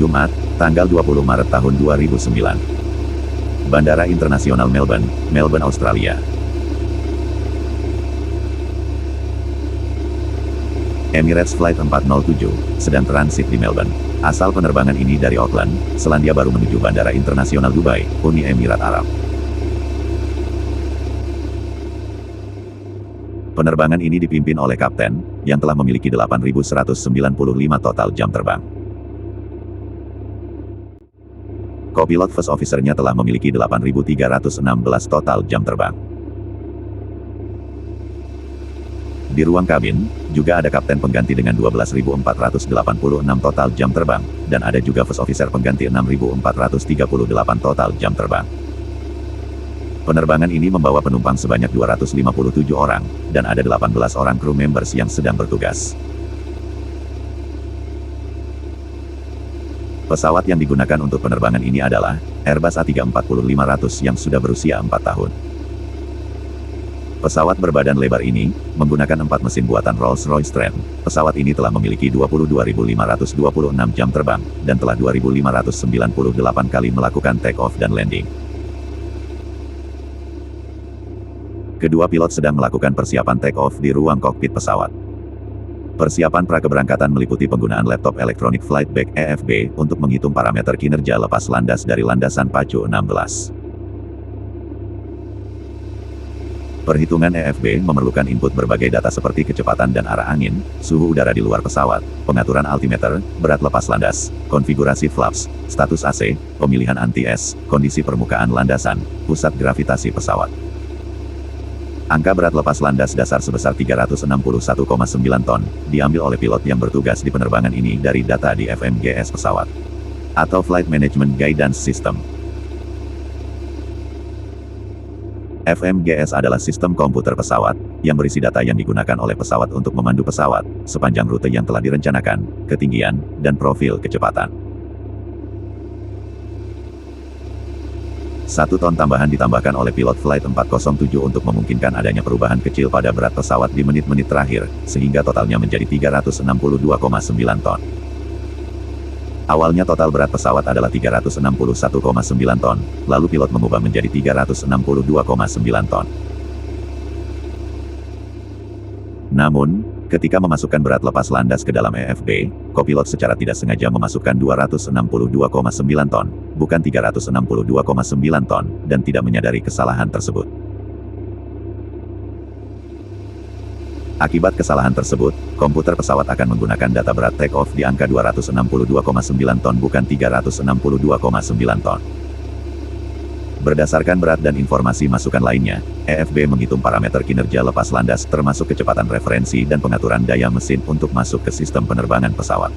Jumat, tanggal 20 Maret tahun 2009. Bandara Internasional Melbourne, Melbourne, Australia. Emirates Flight 407, sedang transit di Melbourne. Asal penerbangan ini dari Auckland, Selandia Baru menuju Bandara Internasional Dubai, Uni Emirat Arab. Penerbangan ini dipimpin oleh kapten, yang telah memiliki 8.195 total jam terbang. Kopilot first officer-nya telah memiliki 8.316 total jam terbang. Di ruang kabin, juga ada kapten pengganti dengan 12.486 total jam terbang, dan ada juga first officer pengganti 6.438 total jam terbang. Penerbangan ini membawa penumpang sebanyak 257 orang, dan ada 18 orang crew members yang sedang bertugas. Pesawat yang digunakan untuk penerbangan ini adalah Airbus A340-500 yang sudah berusia 4 tahun. Pesawat berbadan lebar ini, menggunakan 4 mesin buatan Rolls-Royce Trent. Pesawat ini telah memiliki 22.526 jam terbang, dan telah 2.598 kali melakukan take-off dan landing. Kedua pilot sedang melakukan persiapan take-off di ruang kokpit pesawat. Persiapan prakeberangkatan meliputi penggunaan laptop Electronic Flight Bag (EFB) untuk menghitung parameter kinerja lepas landas dari landasan pacu 16. Perhitungan EFB memerlukan input berbagai data seperti kecepatan dan arah angin, suhu udara di luar pesawat, pengaturan altimeter, berat lepas landas, konfigurasi flaps, status AC, pemilihan anti-es, kondisi permukaan landasan, pusat gravitasi pesawat. Angka berat lepas landas dasar sebesar 361,9 ton, diambil oleh pilot yang bertugas di penerbangan ini dari data di FMGS pesawat, atau Flight Management Guidance System. FMGS adalah sistem komputer pesawat, yang berisi data yang digunakan oleh pesawat untuk memandu pesawat, sepanjang rute yang telah direncanakan, ketinggian, dan profil kecepatan. 1 ton tambahan ditambahkan oleh pilot Flight 407 untuk memungkinkan adanya perubahan kecil pada berat pesawat di menit-menit terakhir, sehingga totalnya menjadi 362,9 ton. Awalnya total berat pesawat adalah 361,9 ton, lalu pilot mengubah menjadi 362,9 ton. Namun, ketika memasukkan berat lepas landas ke dalam EFB, kopilot secara tidak sengaja memasukkan 262,9 ton, bukan 362,9 ton, dan tidak menyadari kesalahan tersebut. Akibat kesalahan tersebut, komputer pesawat akan menggunakan data berat take-off di angka 262,9 ton bukan 362,9 ton. Berdasarkan berat dan informasi masukan lainnya, EFB menghitung parameter kinerja lepas landas termasuk kecepatan referensi dan pengaturan daya mesin untuk masuk ke sistem penerbangan pesawat.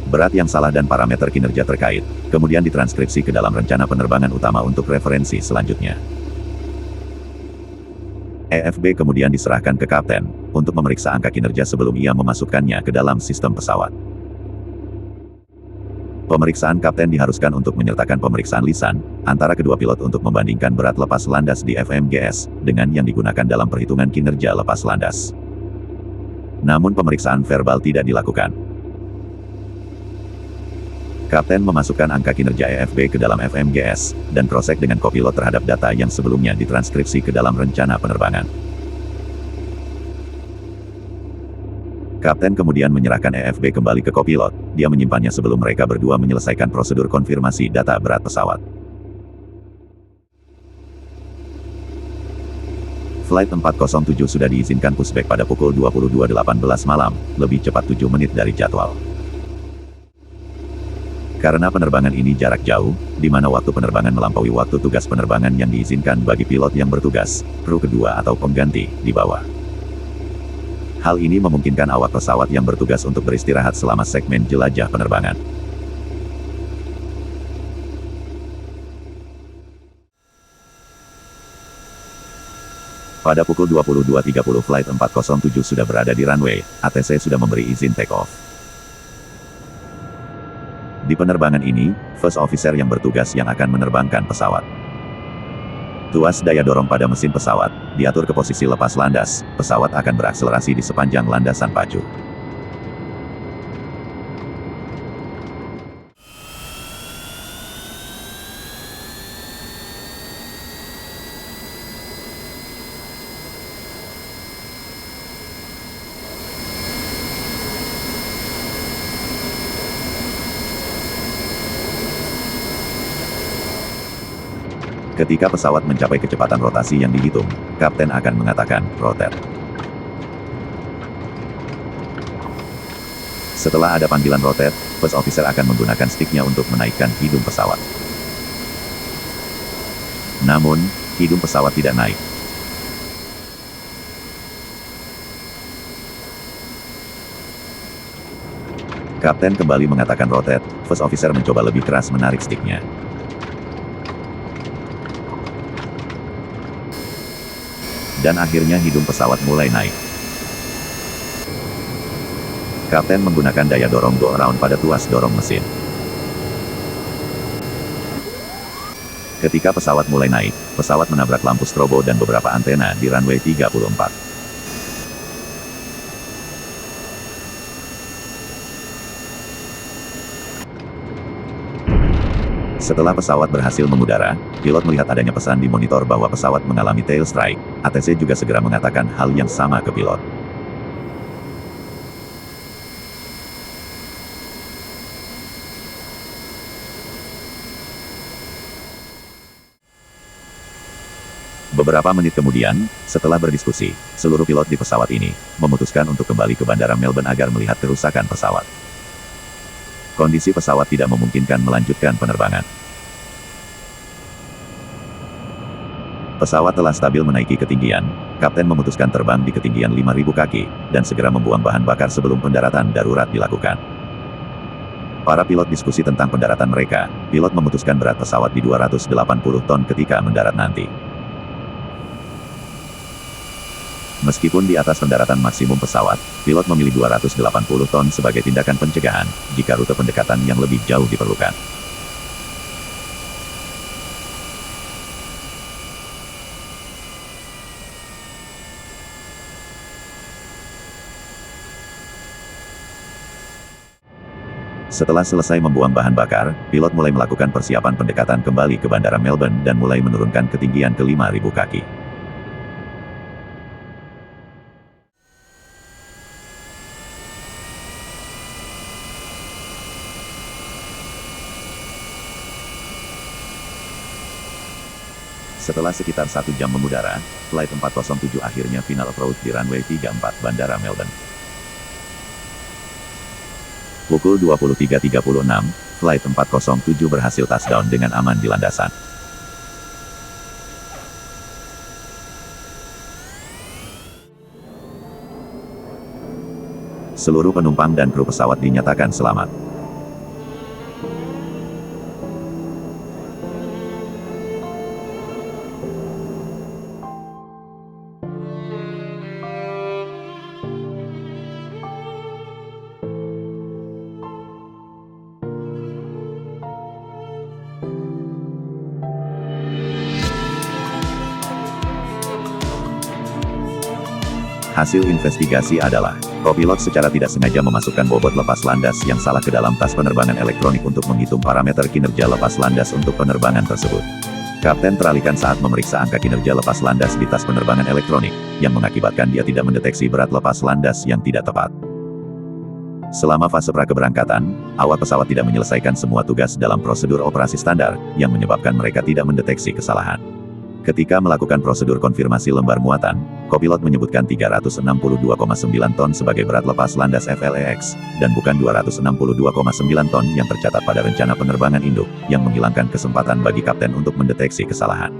Berat yang salah dan parameter kinerja terkait, kemudian ditranskripsi ke dalam rencana penerbangan utama untuk referensi selanjutnya. EFB kemudian diserahkan ke kapten, untuk memeriksa angka kinerja sebelum ia memasukkannya ke dalam sistem pesawat. Pemeriksaan kapten diharuskan untuk menyertakan pemeriksaan lisan, antara kedua pilot untuk membandingkan berat lepas landas di FMGS, dengan yang digunakan dalam perhitungan kinerja lepas landas. Namun pemeriksaan verbal tidak dilakukan. Kapten memasukkan angka kinerja EFB ke dalam FMGS, dan cross-check dengan kopilot terhadap data yang sebelumnya ditranskripsi ke dalam rencana penerbangan. Kapten kemudian menyerahkan EFB kembali ke kopilot, dia menyimpannya sebelum mereka berdua menyelesaikan prosedur konfirmasi data berat pesawat. Flight 407 sudah diizinkan pushback pada pukul 22.18 malam, lebih cepat 7 menit dari jadwal. Karena penerbangan ini jarak jauh, di mana waktu penerbangan melampaui waktu tugas penerbangan yang diizinkan bagi pilot yang bertugas, kru kedua atau pengganti, di bawah. Hal ini memungkinkan awak pesawat yang bertugas untuk beristirahat selama segmen jelajah penerbangan. Pada pukul 22.30 Flight 407 sudah berada di runway, ATC sudah memberi izin take-off. Di penerbangan ini, first officer yang bertugas yang akan menerbangkan pesawat. Tuas daya dorong pada mesin pesawat, diatur ke posisi lepas landas, pesawat akan berakselerasi di sepanjang landasan pacu. Ketika pesawat mencapai kecepatan rotasi yang dihitung, kapten akan mengatakan, rotate. Setelah ada panggilan rotate, first officer akan menggunakan sticknya untuk menaikkan hidung pesawat. Namun, hidung pesawat tidak naik. Kapten kembali mengatakan rotate, first officer mencoba lebih keras menarik sticknya. Dan akhirnya hidung pesawat mulai naik. Kapten menggunakan daya dorong go around pada tuas dorong mesin. Ketika pesawat mulai naik, pesawat menabrak lampu strobo dan beberapa antena di runway 34. Setelah pesawat berhasil mengudara, pilot melihat adanya pesan di monitor bahwa pesawat mengalami tail strike. ATC juga segera mengatakan hal yang sama ke pilot. Beberapa menit kemudian, setelah berdiskusi, seluruh pilot di pesawat ini memutuskan untuk kembali ke Bandara Melbourne agar melihat kerusakan pesawat. Kondisi pesawat tidak memungkinkan melanjutkan penerbangan. Pesawat telah stabil menaiki ketinggian, kapten memutuskan terbang di ketinggian 5.000 kaki, dan segera membuang bahan bakar sebelum pendaratan darurat dilakukan. Para pilot diskusi tentang pendaratan mereka, pilot memutuskan berat pesawat di 280 ton ketika mendarat nanti. Meskipun di atas pendaratan maksimum pesawat, pilot memilih 280 ton sebagai tindakan pencegahan, jika rute pendekatan yang lebih jauh diperlukan. Setelah selesai membuang bahan bakar, pilot mulai melakukan persiapan pendekatan kembali ke Bandara Melbourne dan mulai menurunkan ketinggian ke 5.000 kaki. Setelah sekitar 1 jam mengudara, Flight 407 akhirnya final approach di runway 34 Bandara Melbourne. Pukul 23.36, Flight 407 berhasil touchdown dengan aman di landasan. Seluruh penumpang dan kru pesawat dinyatakan selamat. Hasil investigasi adalah, kopilot secara tidak sengaja memasukkan bobot lepas landas yang salah ke dalam tas penerbangan elektronik untuk menghitung parameter kinerja lepas landas untuk penerbangan tersebut. Kapten teralihkan saat memeriksa angka kinerja lepas landas di tas penerbangan elektronik, yang mengakibatkan dia tidak mendeteksi berat lepas landas yang tidak tepat. Selama fase prakeberangkatan, awak pesawat tidak menyelesaikan semua tugas dalam prosedur operasi standar, yang menyebabkan mereka tidak mendeteksi kesalahan. Ketika melakukan prosedur konfirmasi lembar muatan, kopilot menyebutkan 362,9 ton sebagai berat lepas landas FLEX, dan bukan 262,9 ton yang tercatat pada rencana penerbangan induk, yang menghilangkan kesempatan bagi kapten untuk mendeteksi kesalahan.